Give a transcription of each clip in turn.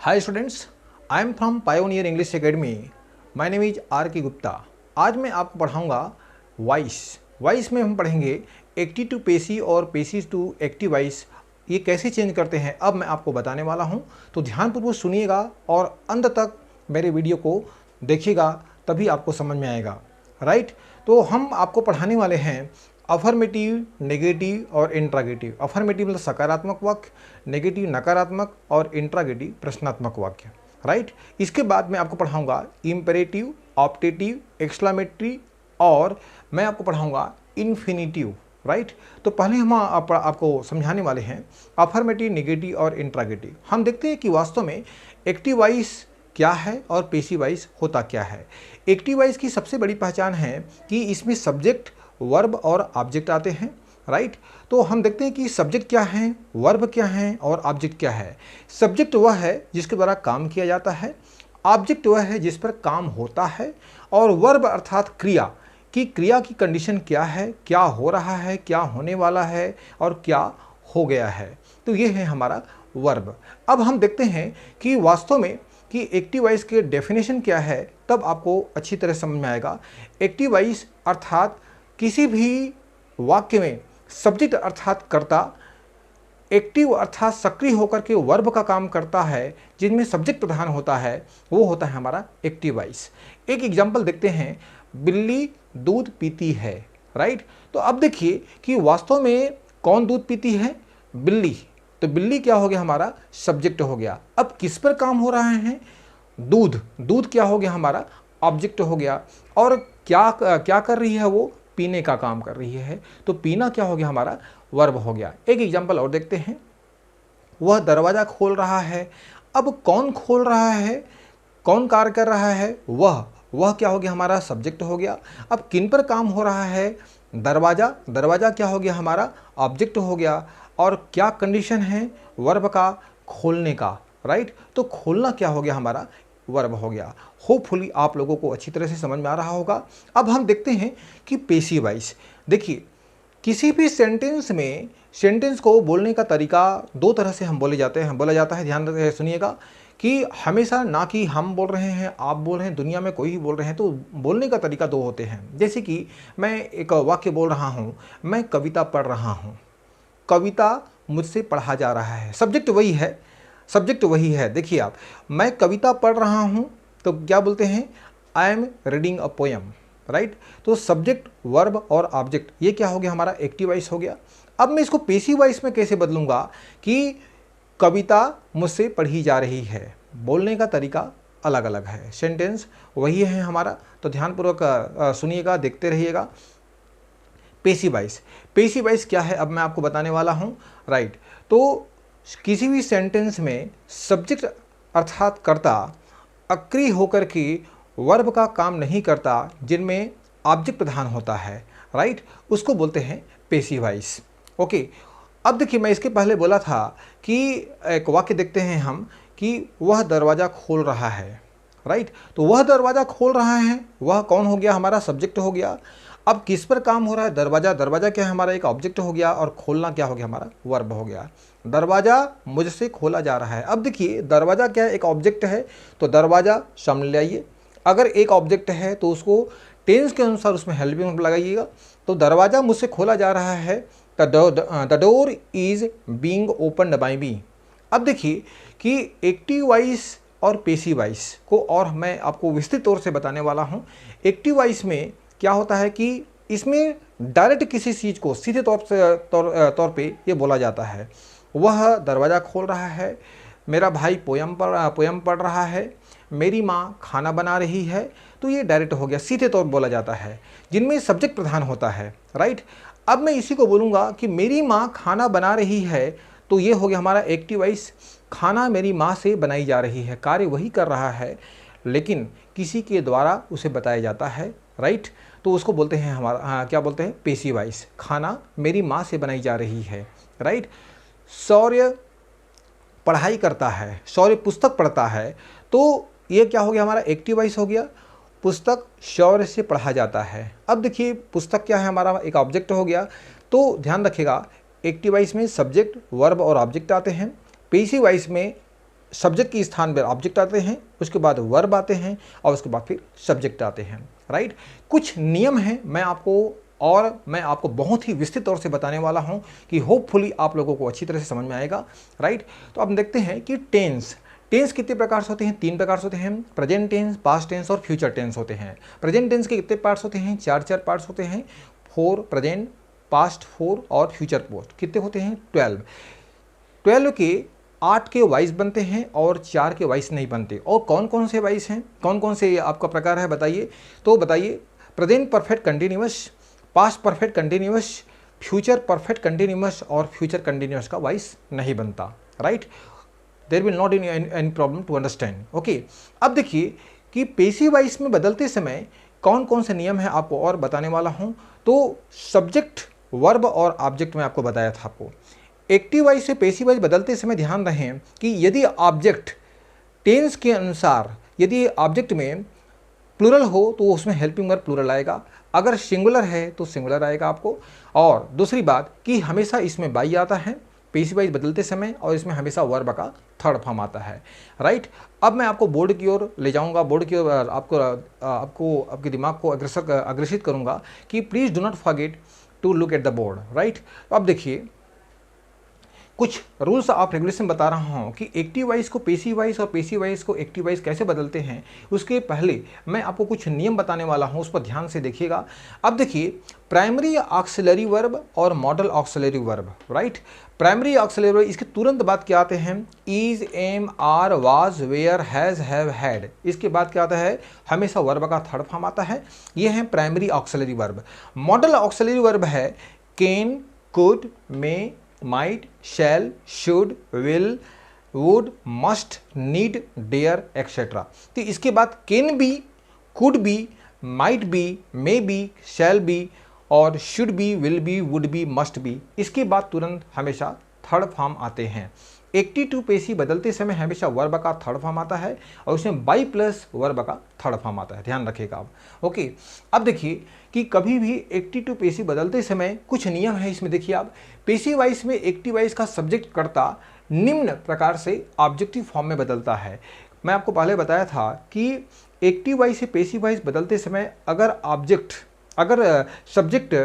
Hi students, I am from Pioneer English Academy. My name is R K Gupta. आज मैं आपको पढ़ाऊंगा voice. Voice में हम पढ़ेंगे एक्टिव टू पेशी और पेशी टू एक्टिव वॉइस। ये कैसे चेंज करते हैं अब मैं आपको बताने वाला हूं, तो ध्यानपूर्वक सुनिएगा और अंत तक मेरे वीडियो को देखिएगा, तभी आपको समझ में आएगा। राइट, तो हम आपको पढ़ाने वाले हैं अफर्मेटिव, नेगेटिव और इंट्रागेटिव। अफर्मेटिव मतलब सकारात्मक वाक्य, नेगेटिव नकारात्मक और इंट्रागेटिव प्रश्नात्मक वाक्य। राइट, इसके बाद मैं आपको पढ़ाऊंगा इम्पेरेटिव, ऑप्टेटिव, एक्सक्लामेटरी और मैं आपको पढ़ाऊंगा इन्फिनिटिव। राइट, तो पहले हम आपको समझाने वाले हैं अफर्मेटिव, नेगेटिव और इंट्रागेटिव। हम देखते हैं कि वास्तव में एक्टिव वॉइस क्या है और पेसिव वॉइस होता क्या है। एक्टिव वॉइस की सबसे बड़ी पहचान है कि इसमें सब्जेक्ट, वर्ब और ऑब्जेक्ट आते हैं। राइट, तो हम देखते हैं कि सब्जेक्ट क्या है, वर्ब क्या है और ऑब्जेक्ट क्या है। सब्जेक्ट वह है जिसके द्वारा काम किया जाता है, ऑब्जेक्ट वह है जिस पर काम होता है, और वर्ब अर्थात क्रिया की कंडीशन क्या है, क्या हो रहा है, क्या होने वाला है और क्या हो गया है। तो ये है हमारा वर्ब। अब हम देखते हैं कि वास्तव में कि एक्टिव वॉइस के डेफिनेशन क्या है, तब आपको अच्छी तरह समझ में आएगा। एक्टिव वॉइस अर्थात किसी भी वाक्य में सब्जेक्ट अर्थात कर्ता, एक्टिव अर्थात सक्रिय होकर के वर्ब का काम करता है, जिनमें सब्जेक्ट प्रधान होता है, वो होता है हमारा एक्टिव वॉइस। एक एग्जांपल देखते हैं, बिल्ली दूध पीती है। राइट, तो अब देखिए कि वास्तव में कौन दूध पीती है, बिल्ली। तो बिल्ली क्या हो गया, हमारा सब्जेक्ट हो गया। अब किस पर काम हो रहा है, दूध। दूध क्या हो गया, हमारा ऑब्जेक्ट हो गया। और क्या क्या कर रही है, वो पीने का काम कर रही है, तो पीना क्या हो गया, हमारा वर्ब हो गया। एक एग्जांपल और देखते हैं, वह दरवाजा खोल रहा है। अब कौन खोल रहा है, कौन कार्य कर रहा है, वह क्या हो गया, हमारा सब्जेक्ट हो गया। अब किन पर काम हो रहा है, दरवाजा। दरवाजा क्या हो गया, हमारा ऑब्जेक्ट हो गया। और क्या कंडीशन है वर्ब का, खोलने का। राइट, तो खोलना क्या हो गया, हमारा वर्ब हो गया। होपफुली आप लोगों को अच्छी तरह से समझ में आ रहा होगा। अब हम देखते हैं कि पेसिव वॉइस। देखिए, किसी भी सेंटेंस में सेंटेंस को बोलने का तरीका दो तरह से हम बोला जाता है। ध्यान से सुनिएगा कि हमेशा ना कि हम बोल रहे हैं, आप बोल रहे हैं, दुनिया में कोई भी बोल रहे हैं, तो बोलने का तरीका दो होते हैं। जैसे कि मैं एक वाक्य बोल रहा हूँ, मैं कविता पढ़ रहा हूँ। कविता मुझसे पढ़ा जा रहा है, सब्जेक्ट वही है, सब्जेक्ट वही है। देखिए आप, मैं कविता पढ़ रहा हूँ, तो क्या बोलते हैं, I am reading a poem. Right, तो सब्जेक्ट, वर्ब और ऑब्जेक्ट, ये क्या हो गया, हमारा एक्टिव वॉइस हो गया। अब मैं इसको पेसिव वॉइस में कैसे बदलूंगा कि कविता मुझसे पढ़ी जा रही है। बोलने का तरीका अलग अलग है, सेंटेंस वही है हमारा। तो ध्यानपूर्वक सुनिएगा, देखते रहिएगा। पेसिव वॉइस, पेसिव वॉइस क्या है अब मैं आपको बताने वाला हूँ। राइट, तो किसी भी सेंटेंस में सब्जेक्ट अर्थात कर्ता अक्रिय होकर के वर्ब का काम नहीं करता, जिनमें ऑब्जेक्ट प्रधान होता है। राइट, उसको बोलते हैं पेसिव वॉइस। ओके, अब देखिए, मैं इसके पहले बोला था कि एक वाक्य देखते हैं हम कि वह दरवाज़ा खोल रहा है। राइट, तो वह दरवाज़ा खोल रहा है, वह कौन हो गया, हमारा सब्जेक्ट हो गया। अब किस पर काम हो रहा है, दरवाज़ा। दरवाज़ा क्या है, हमारा एक ऑब्जेक्ट हो गया, और खोलना क्या हो गया, हमारा वर्ब हो गया। दरवाज़ा मुझसे खोला जा रहा है। अब देखिए, दरवाज़ा क्या है, एक ऑब्जेक्ट है, तो दरवाज़ा सामने ले आइए। अगर एक ऑब्जेक्ट है तो उसको टेंस के अनुसार उसमें हेल्पिंग लगाइएगा। तो दरवाज़ा मुझसे खोला जा रहा है, the door is being opened by me. अब देखिए कि एक्टिव वॉइस और पेसिव वॉइस को और मैं आपको विस्तृत तौर से बताने वाला हूँ। एक्टिव वॉइस में क्या होता है कि इसमें डायरेक्ट किसी चीज़ को सीधे तौर पे ये बोला जाता है। वह दरवाज़ा खोल रहा है, मेरा भाई पोयम पढ़ रहा है, मेरी माँ खाना बना रही है। तो ये डायरेक्ट हो गया, सीधे तौर बोला जाता है, जिनमें सब्जेक्ट प्रधान होता है। राइट, अब मैं इसी को बोलूँगा कि मेरी माँ खाना बना रही है, तो ये हो गया हमारा एक्टिव वॉइस। खाना मेरी माँ से बनाई जा रही है, कार्य वही कर रहा है, लेकिन किसी के द्वारा उसे बताया जाता है। राइट, तो उसको बोलते हैं हमारा क्या बोलते हैं, पेसिव वॉइस। खाना मेरी माँ से बनाई जा रही है। राइट, शौर्य पढ़ाई करता है, शौर्य पुस्तक पढ़ता है, तो ये क्या हो गया, हमारा एक्टिव वॉइस हो गया। पुस्तक शौर्य से पढ़ा जाता है। अब देखिए, पुस्तक क्या है, हमारा एक ऑब्जेक्ट हो गया। तो ध्यान रखिएगा, एक्टिव वॉइस में सब्जेक्ट, वर्ब और ऑब्जेक्ट आते हैं। पेसिव वॉइस में सब्जेक्ट के स्थान पर ऑब्जेक्ट आते हैं, उसके बाद वर्ब आते हैं और उसके बाद फिर सब्जेक्ट आते हैं, राइट। कुछ नियम हैं मैं आपको बहुत ही विस्तृत तौर से बताने वाला हूं कि होपफुली आप लोगों को अच्छी तरह से समझ में आएगा, राइट। तो अब देखते हैं कि टेंस कितने प्रकार से होते हैं। 3 प्रकार से होते हैं, प्रेजेंट टेंस, पास्ट टेंस और फ्यूचर टेंस होते हैं। प्रेजेंट टेंस के कितने पार्ट्स होते हैं, 4 पार्ट्स होते हैं, 4 प्रेजेंट, पास्ट 4 और फ्यूचर पोस्ट कितने होते हैं, 12 के 8 के वाइस बनते हैं और 4 के वाइस नहीं बनते। और कौन कौन से वाइस हैं, कौन कौन से आपका प्रकार है बताइए। तो बताइए, present perfect continuous, past perfect continuous, future perfect continuous और फ्यूचर कंटिन्यूअस का वाइस नहीं बनता, right. There will not any problem to understand, okay. अब देखिए कि पेसिव वाइस में बदलते समय कौन कौन से नियम है आपको और बताने वाला हूं। तो सब्जेक्ट, वर्ब और ऑब्जेक्ट में आपको बताया था। आपको एक्टिव वाइस से पेसिव वाइस बदलते समय ध्यान रखें कि यदि ऑब्जेक्ट टेंस के अनुसार, यदि ऑब्जेक्ट में प्लूरल हो तो उसमें हेल्पिंग वर्ब प्लूरल आएगा, अगर सिंगुलर है तो सिंगुलर आएगा आपको। और दूसरी बात कि हमेशा इसमें बाई आता है पेसिव वाइस बदलते समय, और इसमें हमेशा वर्ब का थर्ड फॉर्म आता है, राइट। अब मैं आपको बोर्ड की ओर ले जाऊंगा, बोर्ड की ओर आपको आपके दिमाग को अग्रसित करूंगा कि please do not forget to look at the board, right. अब देखिए कुछ रूल्स ऑफ रेगुलेशन बता रहा हूँ कि एक्टिव वाइस को पेसिव वाइस और पेसिव वाइस को एक्टिव वाइस कैसे बदलते हैं। उसके पहले मैं आपको कुछ नियम बताने वाला हूँ, उस पर ध्यान से देखिएगा। अब देखिए, प्राइमरी ऑक्सिलरी वर्ब और modal auxiliary verb, right. Primary auxiliary verb, इसके तुरंत बाद क्या आते हैं, is, am, are, was, were, has, have, had. इसके बाद क्या आता है, हमेशा वर्ब का थर्ड फॉर्म आता है। ये है primary auxiliary verb. Modal auxiliary verb है can, could, may, might, shall, should, will, would, must, need, dare, etc. तो इसके बाद can be, could be, might be, may be, shall be और should be, will be, would be, must be। इसके बाद तुरंत हमेशा third form आते हैं। एक्टिव टू पेसिव बदलते समय हमेशा वर्ब का थर्ड फॉर्म आता है और उसमें बाई प्लस वर्ब का थर्ड फॉर्म आता है, ध्यान रखिएगा आप, ओके। अब देखिए कि कभी भी एक्टिव टू पेसिव बदलते समय कुछ नियम है इसमें। देखिए आप, पेसिव वाइस में एक्टिव वाइस का सब्जेक्ट कर्ता निम्न प्रकार से ऑब्जेक्टिव फॉर्म में बदलता है। मैं आपको पहले बताया था कि एक्टिव वाइस से पेसिव वाइस बदलते समय अगर सब्जेक्ट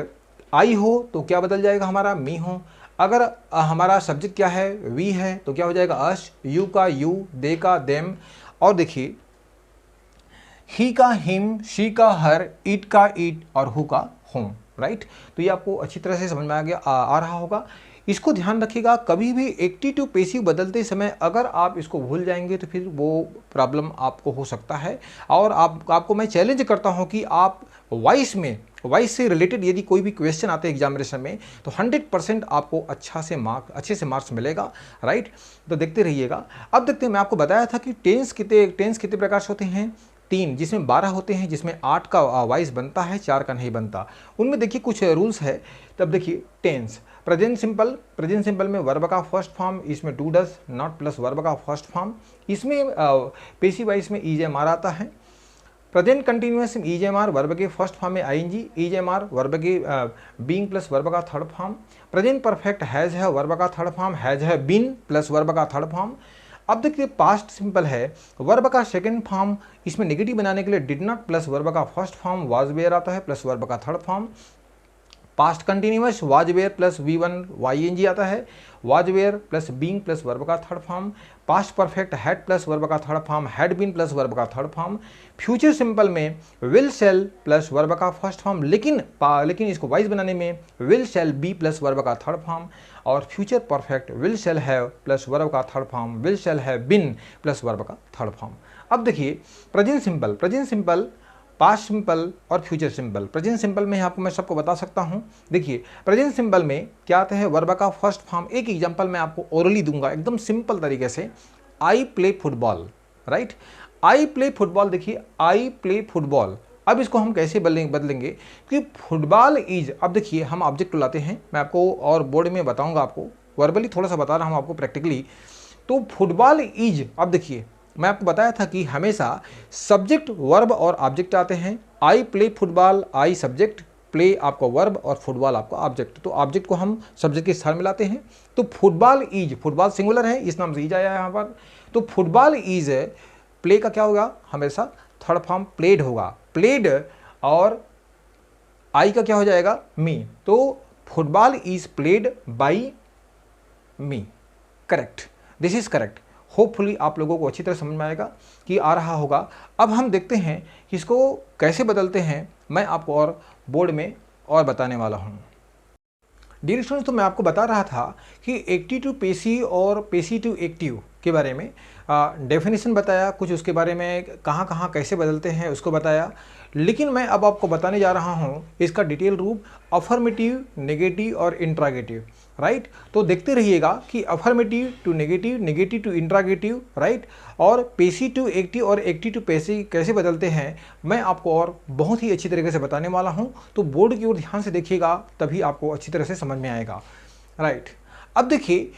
आई हो तो क्या बदल जाएगा हमारा, मी हो। अगर हमारा सब्जेक्ट क्या है, वी है, तो क्या हो जाएगा अस, यू का यू, दे का देम। और देखिए ही का हिम, शी का हर, इट का इट और हु का होम, राइट। तो ये आपको अच्छी तरह से समझ में आ रहा होगा। इसको ध्यान रखिएगा, कभी भी एक्टिव टू पेसिव बदलते समय अगर आप इसको भूल जाएंगे तो फिर वो प्रॉब्लम आपको हो सकता है। और आपको मैं चैलेंज करता हूँ कि आप वॉइस से रिलेटेड यदि कोई भी क्वेश्चन आते हैं एग्जामिनेशन में तो 100% आपको अच्छे से मार्क्स मिलेगा, राइट। तो देखते रहिएगा। अब देखते हैं, मैं आपको बताया था कि टेंस कितने प्रकार से होते हैं, 3, जिसमें 12 होते हैं, जिसमें 8 का वाइस बनता है, 4 का नहीं बनता। उनमें देखिए कुछ रूल्स है। तब देखिए टेंस, प्रेजेंट सिंपल में वर्ब का फर्स्ट फॉर्म, इसमें do does not plus verb का फर्स्ट फॉर्म। इसमें पेसिव वाइस में ईज एम आर आता है। प्रेजेंट कंटिन्यूअस में ईज एम आर वर्ब के फर्स्ट फॉर्म में ING, is am are verb के बीइंग प्लस वर्ब का third form. Present perfect has have verb का third form, has have been plus verb का third form. अब देखिए past simple है, verb का सेकंड फॉर्म, इसमें नेगेटिव बनाने के लिए डिड नॉट प्लस वर्ब का फर्स्ट फॉर्म, वाज वेयर आता है प्लस वर्ब का third form. Past continuous was were plus V1 YNG आता है, was were plus being plus verb का third form. Past perfect had plus verb का third form, had been plus verb का third form. Future simple में will shall plus verb का first form, लेकिन इसको वाइज बनाने में will shall be plus verb का थर्ड फॉर्म। और future perfect will shall have plus verb का third form, will shall have been plus verb का थर्ड फॉर्म। अब देखिए प्रेजेंट सिंपल, पास्ट सिंपल और फ्यूचर सिंपल। प्रेजेंट सिंपल में आपको मैं सबको बता सकता हूं। देखिए प्रेजेंट सिंपल में क्या आता है, वर्ब का फर्स्ट फॉर्म। एक एग्जांपल मैं आपको ओरली दूंगा एकदम सिंपल तरीके से। I play football, right. I play football, देखिए आई प्ले फुटबॉल। अब इसको हम कैसे बदलेंगे कि फुटबॉल इज, अब देखिए हम ऑब्जेक्ट को लाते हैं, मैं आपको और बोर्ड में बताऊंगा, आपको वर्बली थोड़ा सा बता रहा हूं आपको प्रैक्टिकली। तो फुटबॉल इज, अब देखिए मैं आपको बताया था कि हमेशा सब्जेक्ट, वर्ब और ऑब्जेक्ट आते हैं। I play football, I subject, play आपका वर्ब और फुटबॉल आपका ऑब्जेक्ट। तो ऑब्जेक्ट को हम सब्जेक्ट के स्थान में लाते हैं। तो फुटबॉल इज, फुटबॉल सिंगुलर है, इस नाम से इज आया है यहाँ पर। तो फुटबॉल इज, प्ले का क्या होगा, हमेशा थर्ड फॉर्म प्लेड होगा, प्लेड, और आई का क्या हो जाएगा, मी। तो football is played by me. Correct, this is correct. Hopefully आप लोगों को अच्छी तरह समझ में आएगा कि आ रहा होगा। अब हम देखते हैं कि इसको कैसे बदलते हैं, मैं आपको और बोर्ड में और बताने वाला हूँ। डियर स्टूडेंट्स, तो मैं आपको बता रहा था कि एक्टिव टू पेसी और पेसी टू एक्टिव के बारे में डेफिनेशन बताया, कुछ उसके बारे में कहाँ कहाँ कैसे बदलते हैं उसको बताया। लेकिन मैं अब आपको बताने जा रहा हूँ इसका डिटेल रूप, अफर्मेटिव, नेगेटिव और इंट्रागेटिव। राइट, तो देखते रहिएगा कि affirmative to negative, negative to interrogative, right, और पेसी टू एक्टिव और एक्टिव टू पेसी कैसे बदलते हैं मैं आपको और बहुत ही अच्छी तरीके से बताने वाला हूं। तो बोर्ड की ओर ध्यान से देखिएगा, तभी आपको अच्छी तरह से समझ में आएगा। राइट, अब देखिए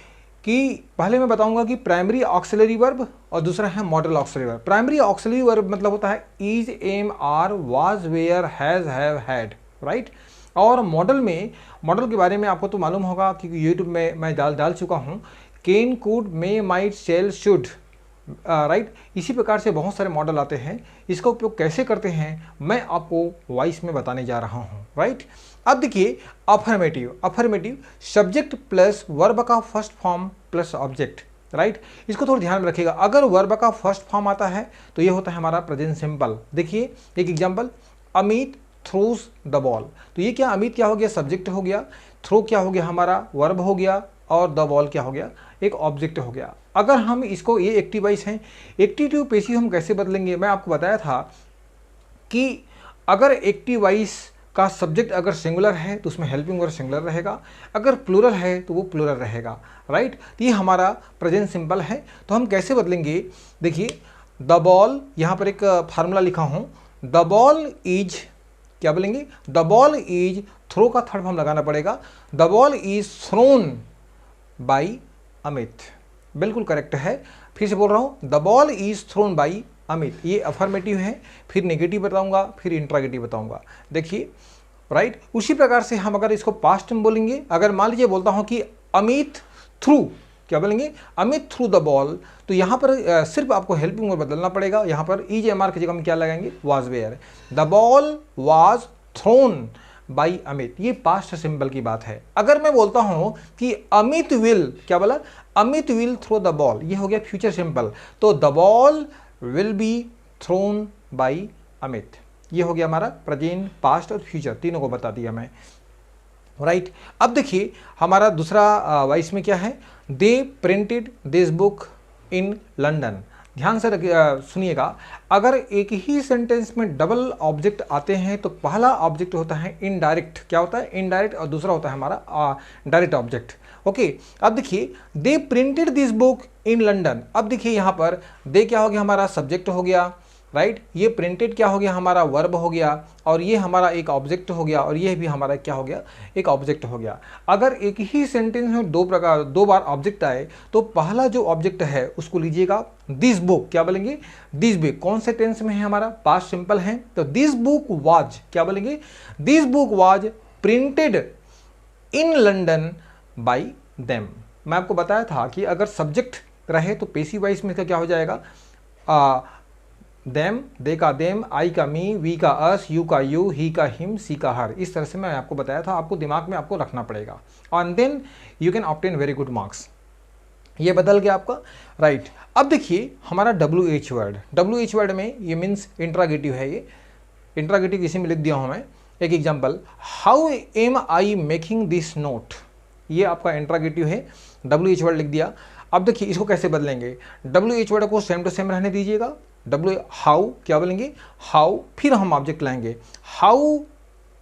कि पहले मैं बताऊंगा कि प्राइमरी ऑक्सिलरी वर्ब और दूसरा है modal auxiliary verb. Primary auxiliary verb मतलब होता है is, am, are, was, were, has, have, had. Right, और मॉडल में, मॉडल के बारे में आपको तो मालूम होगा क्योंकि यूट्यूब में मैं डाल चुका हूँ, can, could, may, might, shall, should. Right, इसी प्रकार से बहुत सारे मॉडल आते हैं। इसका उपयोग कैसे करते हैं मैं आपको वॉइस में बताने जा रहा हूँ। राइट, अब देखिए affirmative, affirmative subject plus verb का first form plus object. Right, इसको थोड़ा ध्यान में रखिएगा। अगर वर्ब का फर्स्ट फॉर्म आता है तो ये होता है हमारा प्रेजेंट सिंपल। देखिए एक example, Amit throws the ball. तो ये क्या, अमित क्या हो गया, सब्जेक्ट हो गया, थ्रो क्या हो गया हमारा वर्ब हो गया, और द बॉल क्या हो गया, एक ऑब्जेक्ट हो गया। अगर हम इसको, ये एक्टिव वॉइस हैं, एक्टिव टू पेसिव हम कैसे बदलेंगे, मैं आपको बताया था कि अगर एक्टिव वॉइस का सब्जेक्ट अगर सिंगुलर है तो उसमें हेल्पिंग वर्ब सिंगुलर रहेगा, अगर प्लूरल है तो वो प्लूरल रहेगा। राइट, तो ये हमारा प्रेजेंट सिंपल है। तो हम कैसे बदलेंगे, देखिए द बॉल, यहाँ पर एक फार्मूला लिखा हूँ, द बॉल इज, क्या बोलेंगे, द बॉल इज, थ्रो का थर्ड फॉर्म लगाना पड़ेगा, the ball is throne by Amit. बिल्कुल करेक्ट है, फिर से बोल रहा हूँ, the ball is throne by Amit. ये अफर्मेटिव है, फिर नेगेटिव बताऊंगा, फिर इंट्रागेटिव बताऊंगा। देखिए राइट, उसी प्रकार से हम अगर इसको पास्ट में बोलेंगे, अगर मान लीजिए बोलता हूँ कि अमित थ्रू, क्या बोलेंगे, अमित थ्रू द बॉल, तो यहाँ पर सिर्फ आपको हेल्पिंग वर्ब बदलना पड़ेगा। यहाँ पर ईज, एम, आर की जगह में क्या लगाएंगे, was, were. The ball was thrown by Amit, ये पास्ट सिंपल की बात है। अगर मैं बोलता हूं कि अमित विल, क्या बोला, Amit will throw the ball, ये हो गया फ्यूचर सिंपल। तो the ball will be thrown by Amit, ये हो गया हमारा प्रेजेंट, पास्ट और फ्यूचर, तीनों को बता दिया मैं। राइट, अब देखिए हमारा दूसरा वॉइस में क्या है, they printed this book in London. ध्यान से सुनिएगा, अगर एक ही सेंटेंस में डबल ऑब्जेक्ट आते हैं तो पहला ऑब्जेक्ट होता है इनडायरेक्ट, क्या होता है, इनडायरेक्ट, और दूसरा होता है हमारा डायरेक्ट ऑब्जेक्ट। ओके, अब देखिए they printed this book in London. अब देखिए यहाँ पर दे क्या हो गया, हमारा सब्जेक्ट हो गया। राइट, ये प्रिंटेड क्या हो गया, हमारा वर्ब हो गया, और ये हमारा एक ऑब्जेक्ट हो गया, और ये भी हमारा क्या हो गया, एक ऑब्जेक्ट हो गया। अगर एक ही सेंटेंस में दो बार ऑब्जेक्ट आए तो पहला जो ऑब्जेक्ट है उसको लीजिएगा दिस बुक, क्या बोलेंगे, दिस बुक। कौन से टेंस में है, हमारा पास्ट सिंपल है, तो दिस बुक वाज, क्या बोलेंगे, this book was printed in London by them. मैं आपको बताया था कि अगर सब्जेक्ट रहे तो पेसिव वॉइस में क्या हो जाएगा, देम, दे का देम, आई का मी, वी का अस, यू का यू, ही का हिम, सी का हर। इस तरह से मैं आपको बताया था, आपको दिमाग में आपको रखना पड़ेगा, and then you can obtain very good marks. ये बदल गया आपका। राइट, अब देखिए हमारा WH वर्ड, WH वर्ड में ये मीन्स इंट्रागेटिव है, ये इंट्रागेटिव इसी में लिख दिया हूँ मैं। एक example, how am I making this note, ये आपका इंट्रागेटिव है, WH वर्ड लिख दिया। अब देखिए इसको कैसे बदलेंगे, WH वर्ड को सेम टू सेम रहने दीजिएगा, हाउ, क्या बोलेंगे, हाउ, फिर हम ऑब्जेक्ट लाएंगे, हाउ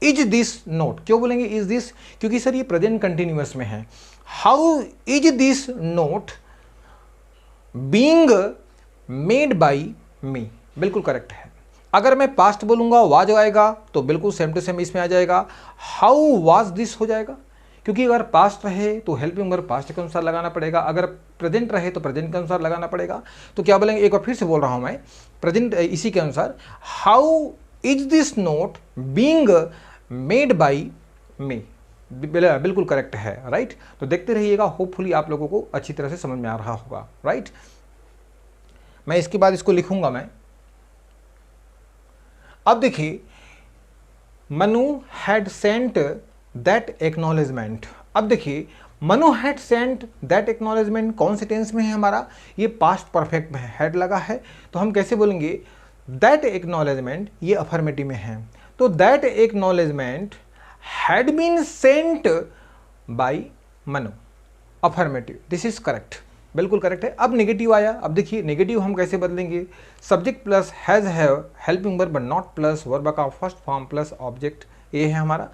इज दिस नोट, क्यों बोलेंगे इज दिस, क्योंकि सर ये प्रेजेंट कंटिन्यूअस में है। How is this note being made by me, बिल्कुल करेक्ट है। अगर मैं पास्ट बोलूंगा वाज आएगा तो बिल्कुल सेम टू सेम इसमें आ जाएगा, हाउ वाज दिस हो जाएगा, क्योंकि अगर पास्ट रहे तो हेल्पिंग वर्ब पास्ट के अनुसार लगाना पड़ेगा, अगर प्रेजेंट रहे तो प्रेजेंट के अनुसार लगाना पड़ेगा। तो क्या बोलेंगे, एक बार फिर से बोल रहा हूं मैं, प्रेजेंट इसी के अनुसार, how is this note being made by me, बिल्कुल करेक्ट है, राइट। तो देखते रहिएगा, होपफुली आप लोगों को अच्छी तरह से समझ में आ रहा होगा, राइट। मैं इसके बाद इसको लिखूंगा मैं। अब देखिए, Manu had sent that acknowledgement. अब देखिए, Manu had sent that acknowledgement कौन से टेंस में है हमारा, ये पास्ट परफेक्ट में है, हैड लगा है, तो हम कैसे बोलेंगे, दैट एक्नॉलेजमेंट, ये अफर्मेटिव में है, तो that acknowledgement had been sent by Manu, affirmative, this is correct, बिल्कुल करेक्ट है। अब नेगेटिव आया, अब देखिए नेगेटिव हम कैसे बदलेंगे, subject plus has have helping verb not plus verb का फर्स्ट फॉर्म प्लस ऑब्जेक्ट, ये है हमारा।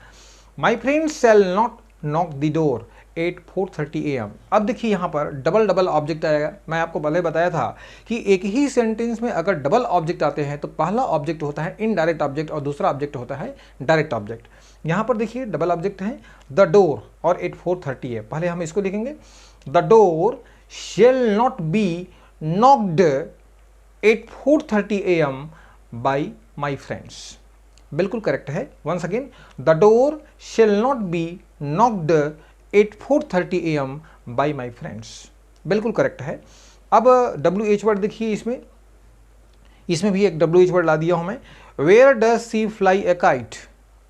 My friend shall not knock the door eight 4:30 AM। अब देखिए यहाँ पर डबल डबल ऑब्जेक्ट आएगा। मैं आपको पहले बताया था कि एक ही सेंटेंस में अगर डबल ऑब्जेक्ट आते हैं तो पहला ऑब्जेक्ट होता है इनडायरेक्ट ऑब्जेक्ट और दूसरा ऑब्जेक्ट होता है डायरेक्ट ऑब्जेक्ट। यहाँ पर देखिए डबल ऑब्जेक्ट है, द डोर और एट 4:30 है। पहले हम इसको लिखेंगे, the door shall not be knocked at 4:30 AM by my friends, बिल्कुल करेक्ट है। Once again, the door shall not be knocked at 4:30 AM by my friends, बिल्कुल करेक्ट है। अब WH वर्ड देखिए, इसमें भी एक WH वर्ड ला दिया हूं मैं, where does she fly a kite.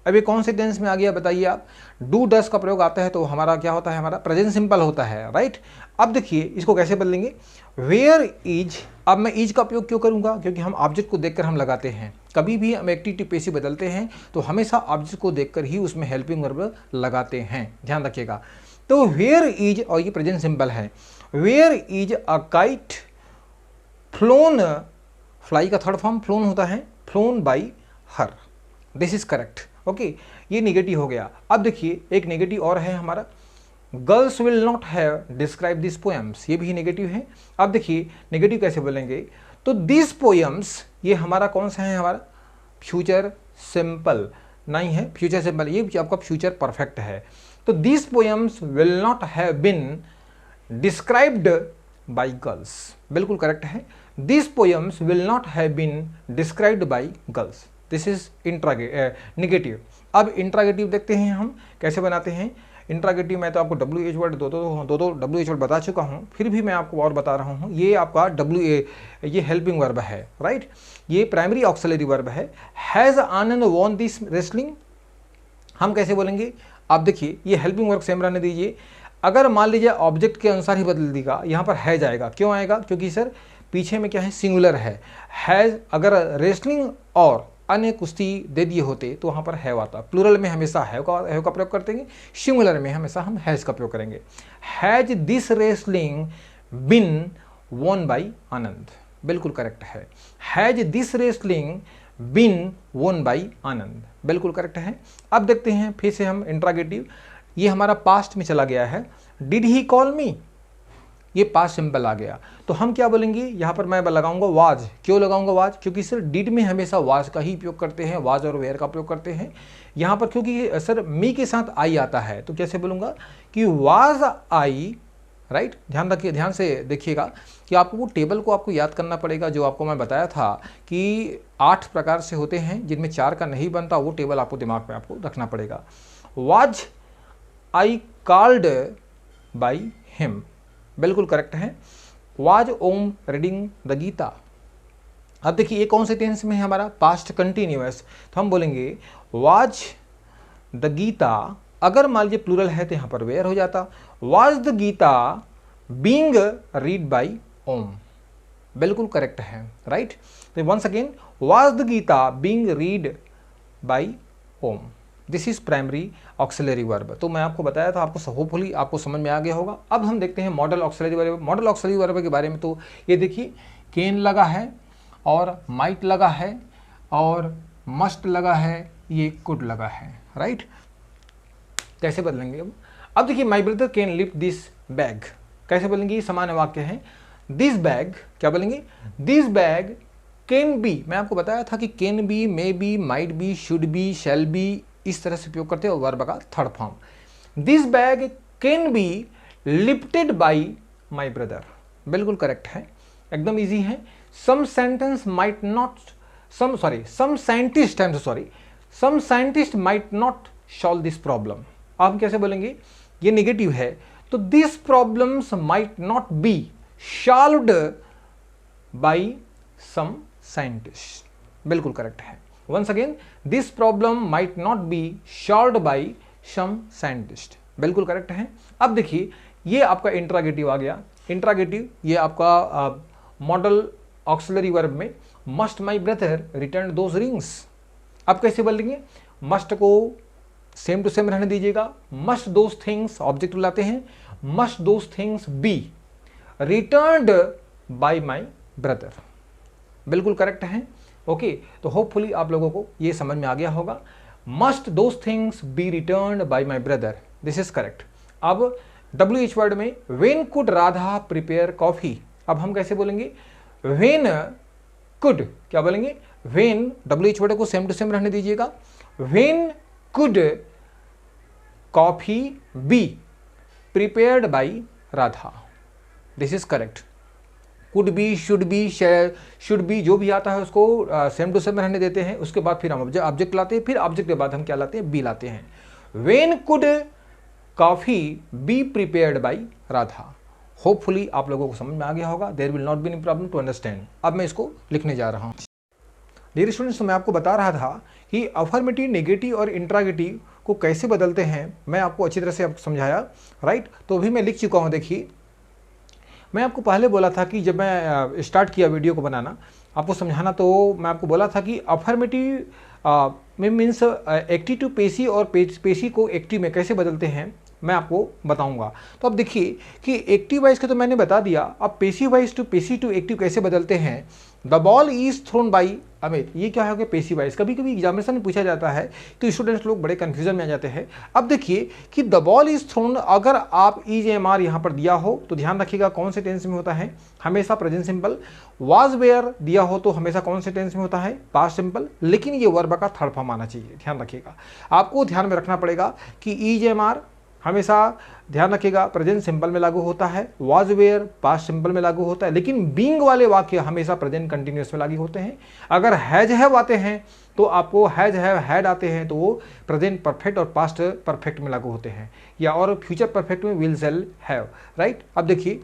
अब ये कौन से टेंस में आ गया बताइए आप, डू डस का प्रयोग आता है तो हमारा क्या होता है, हमारा प्रेजेंट सिंपल होता है, राइट। अब देखिए इसको कैसे बदलेंगे, वेयर इज। अब मैं इज का उपयोग क्यों करूंगा, क्योंकि हम ऑब्जेक्ट को देखकर हम लगाते हैं, कभी भी हम एक्टिव पेसिव बदलते हैं तो हमेशा ऑब्जेक्ट को देखकर ही उसमें हेल्पिंग वर्ब लगाते हैं, ध्यान रखिएगा। तो वेयर इज, और ये प्रेजेंट सिंपल है, where is a kite flown, fly का थर्ड फॉर्म फ्लोन होता है, flown by her, this is correct, okay. ये नेगेटिव हो गया। अब देखिए एक नेगेटिव और है हमारा, girls will not have describe this poems, ये भी नेगेटिव है। अब देखिए नेगेटिव कैसे बोलेंगे, तो दिस पोएम्स, ये हमारा कौन सा है, हमारा फ्यूचर सिंपल नहीं है, फ्यूचर सिंपल, ये आपका फ्यूचर परफेक्ट है। तो this poems will not have been described by girls, बिल्कुल करेक्ट है। This poems will not have been described by girls, this is negative. अब इंट्रागेटिव देखते हैं हम कैसे बनाते हैं। इंट्रागेटिव मैं तो आपको WH वर्ड दो WH वर्ड बता चुका हूँ, फिर भी मैं आपको और बता रहा हूँ। ये आपका ये हेल्पिंग वर्ब है, राइट, ये प्राइमरी ऑक्सिलरी वर्ब है। Has Anand von this wrestling, हम कैसे बोलेंगे, आप देखिए ये हेल्पिंग वर्ब सेम रहने दीजिए। अगर मान लीजिए ऑब्जेक्ट के अनुसार ही बदल देगा, यहाँ पर है जाएगा, क्यों आएगा, क्योंकि सर पीछे में क्या है, सिंगुलर है। हैज़ अगर रेसलिंग और अन्य कुश्ती दे दिए होते तो वहाँ पर हैव आता, प्लूरल में हमेशा हैव का प्रयोग करते हैं, सिंगुलर में हमेशा हम हैज का प्रयोग करेंगे। Has this wrestling been won by Anand, बिल्कुल करेक्ट है। Has this wrestling been won by Anand, बिल्कुल करेक्ट है। अब देखते हैं फिर से हम इंट्रागेटिव, ये हमारा पास्ट में चला गया है। डिड ही कॉल मी, ये पास्ट सिंपल आ गया, तो हम क्या बोलेंगे, यहाँ पर मैं लगाऊंगा वाज। क्यों लगाऊंगा वाज, क्योंकि सर डिड में हमेशा वाज का ही उपयोग करते हैं, वाज और वेयर का प्रयोग करते हैं। यहाँ पर क्योंकि सर मी के साथ आई आता है तो कैसे बोलूँगा कि वाज आई, राइट। ध्यान रखिए, ध्यान से देखिएगा कि आपको वो टेबल को आपको याद करना पड़ेगा, जो आपको मैं बताया था कि 8 प्रकार से होते हैं जिनमें 4 का नहीं बनता, वो टेबल आपको दिमाग में आपको रखना पड़ेगा। Was I called by him, बिल्कुल करेक्ट है। Was Om reading the Gita. अब देखिए ये कौन से टेंस में है, हमारा पास्ट कंटिन्यूअस, तो हम बोलेंगे वाज द गीता। अगर मान लीजिए प्लूरल है तो यहाँ पर वेयर हो जाता, was the Gita being read by Om, बिल्कुल करेक्ट है, राइट। तो once again, was the Gita being read by Om, this is primary auxiliary verb. तो मैं आपको बताया था, आपको होपफुली आपको समझ में आ गया होगा। अब हम देखते हैं model auxiliary verb. Modal auxiliary verb के बारे में तो ये देखिए, कैन लगा है और माइट लगा है और मस्ट लगा है, ये कुड लगा है, राइट। कैसे बदलेंगे अब देखिए, my brother can lift this bag, कैसे बोलेंगे, सामान्य वाक्य है। दिस बैग, क्या बोलेंगे, दिस बैग कैन बी, मैं आपको बताया था कि can be, may be, might be, should be, shall be, इस तरह से उपयोग करते हैं वर्ब का third form. This bag can be lifted by my brother, बिल्कुल करेक्ट है, एकदम इजी है। Some sentence might not, some scientist, some scientist might not solve this problem. अब हम कैसे बोलेंगे, ये नेगेटिव है, तो this problems might not be solved by some scientist, बिल्कुल करेक्ट है। Once again, this problem might not be solved by some scientist, बिल्कुल करेक्ट है। अब देखिए, ये आपका इंट्रागेटिव आ गया। इंट्रागेटिव ये आपका मॉडल ऑक्सिलरी वर्ब में must my brother return those rings. अब कैसे बोलेंगे, मस्ट को सेम टू सेम रहने दीजिएगा, मस्ट दोज थिंग्स ऑब्जेक्ट लाते हैं, must those things be returned by my brother, बिल्कुल करेक्ट है। ओके, तो होपफुली आप लोगों को ये समझ में आ गया होगा। Must those things be returned by my brother, this is correct. अब WH वर्ड में when could Radha prepare coffee, अब हम कैसे बोलेंगे, वेन कुड, क्या बोलेंगे, वेन WH वर्ड को सेम टू सेम रहने दीजिएगा, when could coffee be prepared by Radha, this is correct. Could be, should B जो भी आता है उसको सेम टू सेम रहने देते हैं, उसके बाद फिर हम ऑब्जेक्ट लाते हैं, फिर ऑब्जेक्ट के बाद हम क्या लाते हैं, बी लाते हैं। When could coffee be prepared by Radha. Hopefully आप लोगों को समझ में आ गया होगा, there will not be any problem to understand. अब मैं इसको लिखने जा रहा हूँ। डियर स्टूडेंट्स, मैं आपको बता रहा था कि अफर्मेटिव, नेगेटिव और इंट्रागेटिव को कैसे बदलते हैं, मैं आपको अच्छी तरह से आपको समझाया, राइट। तो अभी मैं लिख चुका हूँ। देखिए, मैं आपको पहले बोला था कि जब मैं स्टार्ट किया वीडियो को बनाना, आपको समझाना, तो मैं आपको बोला था कि अफर्मेटिव में मीन्स एक्टिव टू पेशी और पेशी को एक्टिव में कैसे बदलते हैं, मैं आपको बताऊंगा। तो अब देखिए कि एक्टिव वाइज का तो मैंने बता दिया, अब पेशी वाइज टू पेशी टू एक्टिव कैसे बदलते हैं। The ball is throne by Amit, ये क्या होगा, पेशी वाइज। कभी कभी एग्जामिनेशन में पूछा जाता है तो स्टूडेंट्स लोग बड़े कंफ्यूजन में आ जाते हैं। अब देखिए कि द बॉल इज थ्रोन, अगर आप EJMR यहाँ पर दिया हो तो ध्यान रखिएगा कौन से टेंस में होता है, हमेशा प्रेजेंट सिंपल। वाज वेयर दिया हो तो हमेशा कौन से टेंस में होता है, पास्ट सिंपल। लेकिन ये वर्ब का थर्ड फॉर्म आना चाहिए, ध्यान रखिएगा। आपको ध्यान में रखना पड़ेगा कि EJMR हमेशा ध्यान रखिएगा प्रेजेंट सिंपल में लागू होता है, वाज वेयर पास्ट सिंपल में लागू होता है, लेकिन बीइंग वाले वाक्य हमेशा प्रेजेंट कंटिन्यूअस में लागू होते हैं। अगर हैज हैव आते हैं तो आपको हैज हैव हैड आते हैं तो वो प्रेजेंट परफेक्ट और पास्ट परफेक्ट में लागू होते हैं, या और फ्यूचर परफेक्ट में विल शैल हैव, राइट। अब देखिए,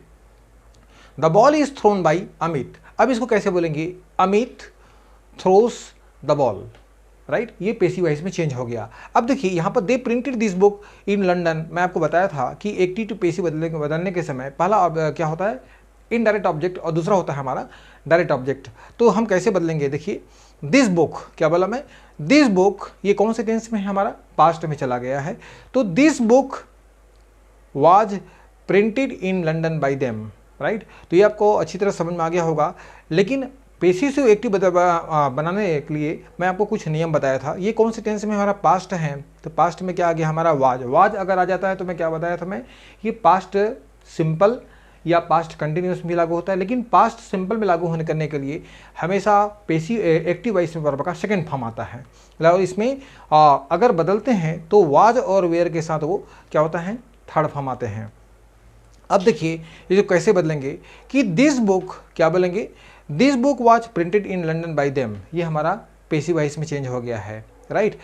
the ball is throne by Amit. अब इसको कैसे बोलेंगे, Amit throws the ball, right. ये पेशी वाइज में चेंज हो गया। अब देखिए यहाँ पर they printed this book in London. मैं आपको बताया था कि एक्टिव टू पेशी बदलने के समय पहला क्या होता है, इनडायरेक्ट ऑब्जेक्ट, और दूसरा होता है हमारा डायरेक्ट ऑब्जेक्ट। तो हम कैसे बदलेंगे, देखिए दिस बुक, क्या बोला मैं, दिस बुक, ये कौन से टेंस में है, हमारा पास्ट में चला गया है। तो this book was printed in London by them, right. तो ये आपको अच्छी तरह समझ में आ गया होगा। लेकिन पेशी से एक्टिव बनाने के लिए मैं आपको कुछ नियम बताया था। ये कौन से टेंस में हमारा पास्ट है, तो पास्ट में क्या आ गया हमारा, वाज। वाज अगर आ जाता है तो मैं क्या बताया था, मैं ये पास्ट सिंपल या पास्ट कंटिन्यूस भी लागू होता है। लेकिन पास्ट सिंपल में लागू होने करने के लिए हमेशा पेशी एक्टिव वाइज में वर्ब का सेकंड फॉर्म आता है, और इसमें अगर बदलते हैं तो वाज और वेयर के साथ वो क्या होता है, थर्ड फॉर्म आते हैं। अब देखिए ये जो कैसे बदलेंगे कि दिस बुक, क्या बोलेंगे, this book was printed in London by them, ये हमारा पेशी वाइज में चेंज हो गया है, राइट।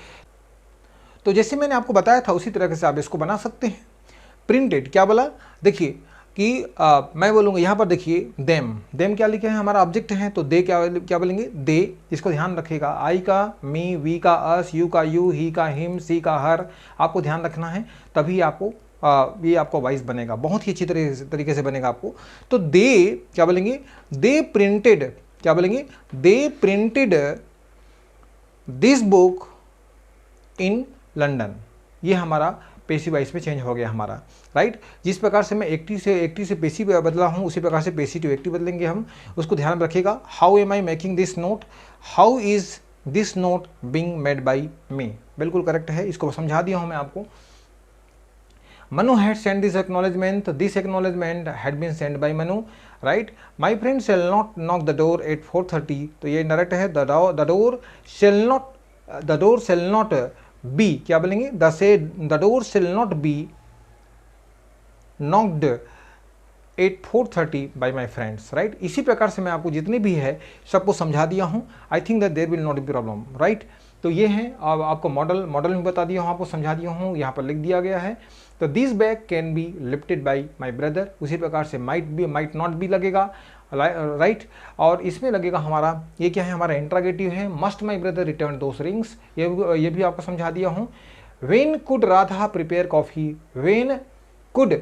तो जैसे मैंने आपको बताया था उसी तरह से आप इसको बना सकते हैं। प्रिंटेड क्या बोला, देखिए कि मैं बोलूँगा यहाँ पर देखिए देम, देम क्या लिखे हैं, हमारा ऑब्जेक्ट है, तो दे क्या बोलेंगे, दे। इसको ध्यान रखिएगा, आई का मी, वी का अस, यू का यू, ही का हिम, सी का हर, आपको ध्यान रखना है, तभी आपको ये आपको वाइज बनेगा, बहुत ही अच्छी तरीके से बनेगा आपको। तो दे क्या बोलेंगे, दे प्रिंटेड, क्या बोलेंगे, they printed this book in London, ये हमारा पेशी वाइज में चेंज हो गया हमारा, राइट। जिस प्रकार से मैं एक्टिव से पेशी बदला हूँ उसी प्रकार से पेशी टू एक्टिव बदलेंगे हम, उसको ध्यान रखिएगा। How am I making this note, how is this note being made by me, बिल्कुल करेक्ट है, इसको समझा दिया हूँ मैं आपको। Manu had sent this acknowledgement had been sent by Manu, right? My friend shall not knock the door at 4:30, तो ये डायरेक्ट है, the door shall not be, क्या बोलेंगे, the door shall not be knocked at 4:30 by my friends, right? इसी प्रकार से मैं आपको जितने भी है सबको समझा दिया हूँ। I think that there will not be problem, right? तो ये है, अब आपको मॉडल में बता दिया हूँ, आपको समझा दिया हूँ, यहाँ पर लिख दिया गया है। तो this bag can be lifted by my brother, उसी प्रकार से माइट नॉट भी लगेगा, राइट। और इसमें लगेगा हमारा, ये क्या है, हमारा इंट्रागेटिव है, must my brother return those rings, ये भी आपको समझा दिया हूँ। When could Radha prepare coffee, when could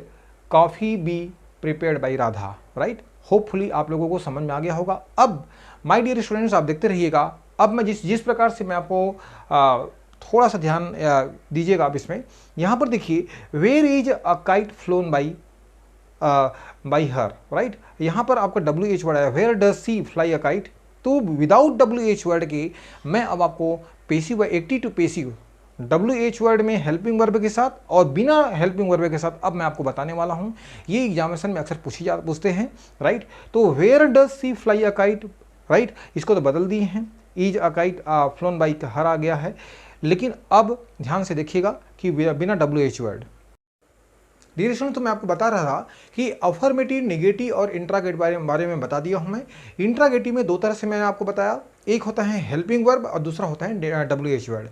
coffee be prepared by Radha, right. Hopefully आप लोगों को समझ में आ गया होगा। अब माय डियर स्टूडेंट्स, आप देखते रहिएगा। अब मैं जिस प्रकार से मैं आपको थोड़ा सा ध्यान दीजिएगा आप इसमें, यहाँ पर देखिए, where is a kite flown by her, right. यहाँ पर आपका WH वर्ड है, where does she fly a kite. तो विदाउट WH वर्ड के मैं अब आपको पेसिव व active to passive WH word में हेल्पिंग वर्ब के साथ और बिना हेल्पिंग वर्ब के साथ अब मैं आपको बताने वाला हूँ। ये एग्जामिनेशन में अक्सर पूछते हैं, राइट। तो where does she fly a kite, right, इसको तो बदल दिए हैं, is a kite flown by her आ गया है। लेकिन अब ध्यान से देखिएगा कि बिना WH वर्ड। डियर स्टूडेंट, तो मैं आपको बता रहा था कि अफर्मेटिव, नेगेटिव और इंट्रागेटिव बारे में बता दिया हूँ मैं। इंट्रागेटिव में दो तरह से मैंने आपको बताया, एक होता है हेल्पिंग वर्ब और दूसरा होता है WH वर्ड।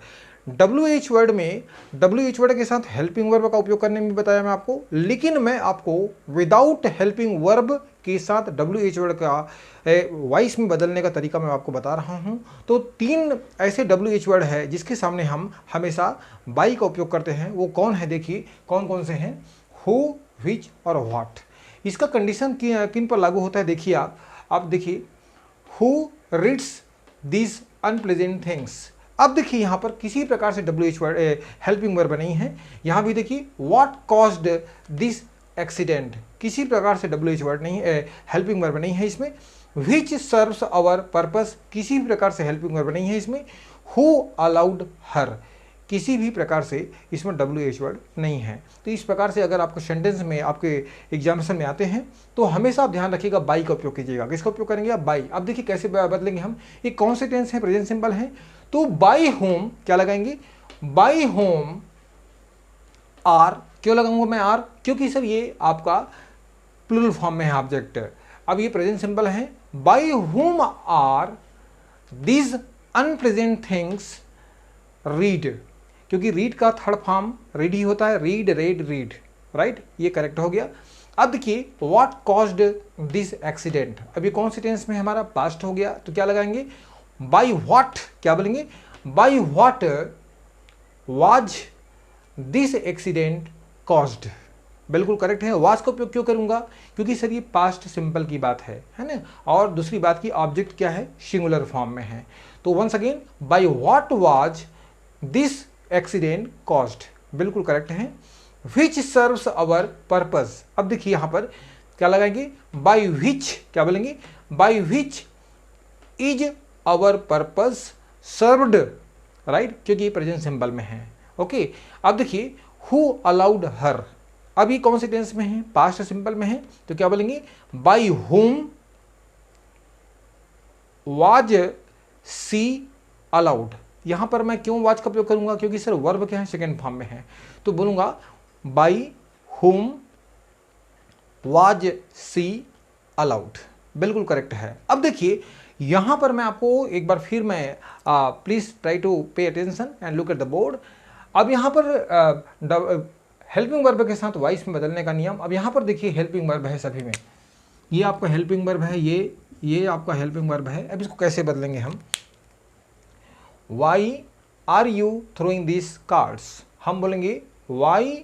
WH वर्ड में WH वर्ड के साथ हेल्पिंग वर्ब का उपयोग करने में बताया मैं आपको, लेकिन मैं आपको विदाउट हेल्पिंग वर्ब के साथ WH वर्ड का वॉइस में बदलने का तरीका मैं आपको बता रहा हूं। तो 3 ऐसे WH वर्ड है जिसके सामने हम हमेशा बाई का उपयोग करते हैं। वो कौन है, देखिए कौन कौन से हैं, हु, विच और व्हाट। इसका कंडीशन किन पर लागू होता है, देखिए आप देखिए, who reads this unpleasant things. अब देखिए यहाँ पर किसी प्रकार से WH वर्ड हेल्पिंग वर्ब नहीं है। यहाँ भी देखिए, व्हाट कॉज्ड दिस एक्सीडेंट, किसी प्रकार से WH वर्ड नहीं, हेल्पिंग वर्ब नहीं है इसमें। विच सर्व्स आवर पर्पस, किसी भी प्रकार से हेल्पिंग वर्ब नहीं है इसमें। हु अलाउड हर, किसी भी प्रकार से इसमें WH वर्ड नहीं है। तो इस प्रकार से अगर आपको सेंटेंस में आपके एग्जामिनेशन में आते हैं तो हमेशा आप ध्यान रखिएगा, बाई का उपयोग कीजिएगा। किसका उपयोग करेंगे आप, बाई। अब देखिए कैसे बदलेंगे हम, ये कौन से टेंस है, प्रेजेंट सिंपल है। तो बाई होम क्या लगाएंगे, बाई होम आर, क्यों लगाऊंगा मैं आर, क्योंकि सर ये आपका प्लूरल फॉर्म में है ऑब्जेक्ट। अब ये प्रेजेंट सिंपल है, by whom are these unpleasant things read, क्योंकि रीड का थर्ड फॉर्म रीड ही होता है, रीड, रेड, रीड, राइट, ये करेक्ट हो गया। अब देखिए, व्हाट कॉज्ड दिस एक्सीडेंट, अभी कौन से टेंस में हमारा पास्ट हो गया, तो क्या लगाएंगे, बाई व्हाट, क्या बोलेंगे, by what was this accident caused, बिल्कुल करेक्ट है। वाज का उपयोग क्यों करूंगा, क्योंकि सर ये पास्ट सिंपल की बात है ना। और दूसरी बात की ऑब्जेक्ट क्या है, सिंगुलर फॉर्म में है। तो once again, by what was this accident caused, बिल्कुल करेक्ट है। विच सर्व्स अवर पर्पस, अब देखिए यहां पर क्या लगाएंगे, बाई विच, क्या बोलेंगे, by which is our purpose served, right, क्योंकि ये प्रेजेंट सिंपल में है। ओके, अब देखिए, हु अलाउड हर, अब ये कौन से टेंस में है, पास्ट सिंपल में है। तो क्या बोलेंगे, by whom was she allowed. यहां पर मैं क्यों वाज का उपयोग करूंगा, क्योंकि सर वर्ब क्या है, सेकेंड फॉर्म में है। तो बोलूंगा by whom was she allowed, बिल्कुल करेक्ट है। अब देखिए यहां पर मैं आपको एक बार फिर मैं please try to pay attention and look at the board. अब यहां पर हेल्पिंग वर्ब के साथ वॉइस में बदलने का नियम, अब यहां पर देखिए हेल्पिंग वर्ब है सभी में, ये आपका हेल्पिंग वर्ब है, ये आपका हेल्पिंग वर्ब है। अब इसको कैसे बदलेंगे हम, why are you throwing this cards, हम बोलेंगे वाई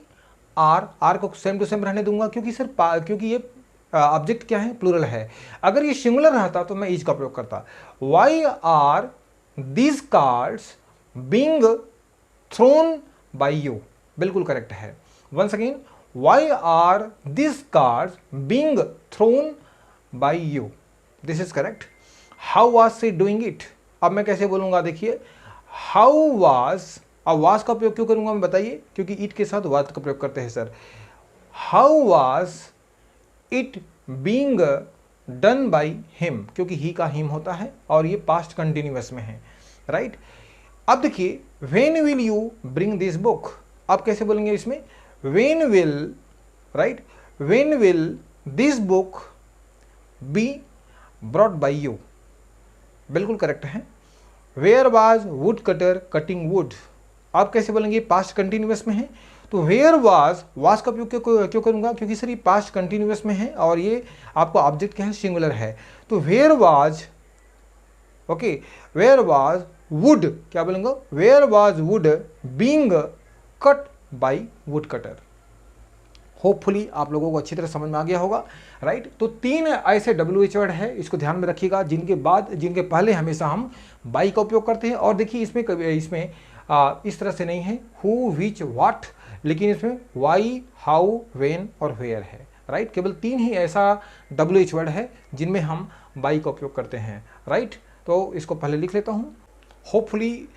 आर को सेम टू सेम रहने दूंगा, क्योंकि सर क्योंकि ये ऑब्जेक्ट क्या है, प्लूरल है। अगर ये सिंगुलर रहता तो मैं इज का प्रयोग करता, why are these cards being thrown by you, बिल्कुल करेक्ट है। Once again, why are these cards being thrown by you, this is correct. How was she doing it, अब मैं कैसे बोलूंगा, देखिए हाउ वाज, अब वाज का प्रयोग क्यों करूंगा मैं बताइए, क्योंकि इट के साथ वाज का प्रयोग करते हैं sir. How was it being done by him, क्योंकि ही का हिम होता है और ये पास्ट कंटिन्यूअस में है, राइट। अब देखिए, when will you bring this book, आप कैसे बोलेंगे इसमें, when will, right, when will this book be brought by you, बिल्कुल करेक्ट है। Where was wood cutter cutting wood, आप कैसे बोलेंगे, पास्ट कंटिन्यूअस में है, तो वेयर वाज का उपयोग क्यों करूंगा, क्योंकि सर ये पास्ट कंटिन्यूअस में है और ये आपका ऑब्जेक्ट क्या है, सिंगुलर है। तो where was, okay, where was wood, क्या बोलूंगा, where was wood being cut by wood cutter. Hopefully आप लोगों को अच्छी तरह समझ में आ गया होगा, राइट। तो 3 ऐसे WH वर्ड है, इसको ध्यान में रखिएगा, जिनके पहले हमेशा हम बाई का उपयोग करते हैं। और देखिए इसमें इस तरह से नहीं है हु विच व्हाट, लेकिन इसमें वाई हाउ वेन और वेयर है, राइट। केवल 3 ही ऐसा WH वर्ड है जिनमें हम बाई का उपयोग करते हैं, राइट। तो इसको पहले लिख लेता हूँ। होपफुली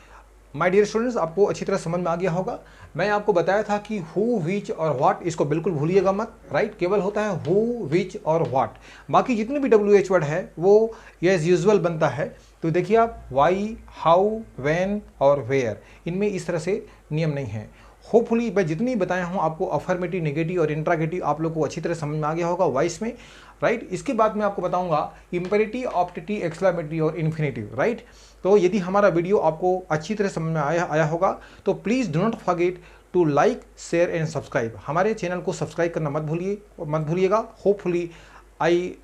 माय डियर स्टूडेंट्स आपको अच्छी तरह समझ में आ गया होगा। मैं आपको बताया था कि हु विच और व्हाट, इसको बिल्कुल भूलिएगा मत, राइट। केवल होता है हु विच और व्हाट, बाकी जितने भी WH वर्ड है वो एज यूजुअल बनता है। तो देखिए आप वाई हाउ व्हेन और वेयर, इनमें इस तरह से नियम नहीं है। होपफुली मैं जितनी बताया हूँ आपको अफर्मेटिव, नेगेटिव और इंट्रागेटिव आप लोग को अच्छी तरह समझ में आ गया होगा वॉइस में, राइट। इसके बाद मैं आपको बताऊंगा इंपेरेटिव, ऑप्टेटिव, एक्सक्लेमेटरी और इन्फिनेटिव, राइट। तो यदि हमारा वीडियो आपको अच्छी तरह समझ में आया होगा तो please do not forget to like, share and subscribe. हमारे चैनल को सब्सक्राइब करना मत भूलिएगा। Hopefully I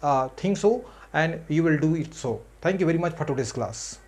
think so and you will do it so. Thank you very much for today's class.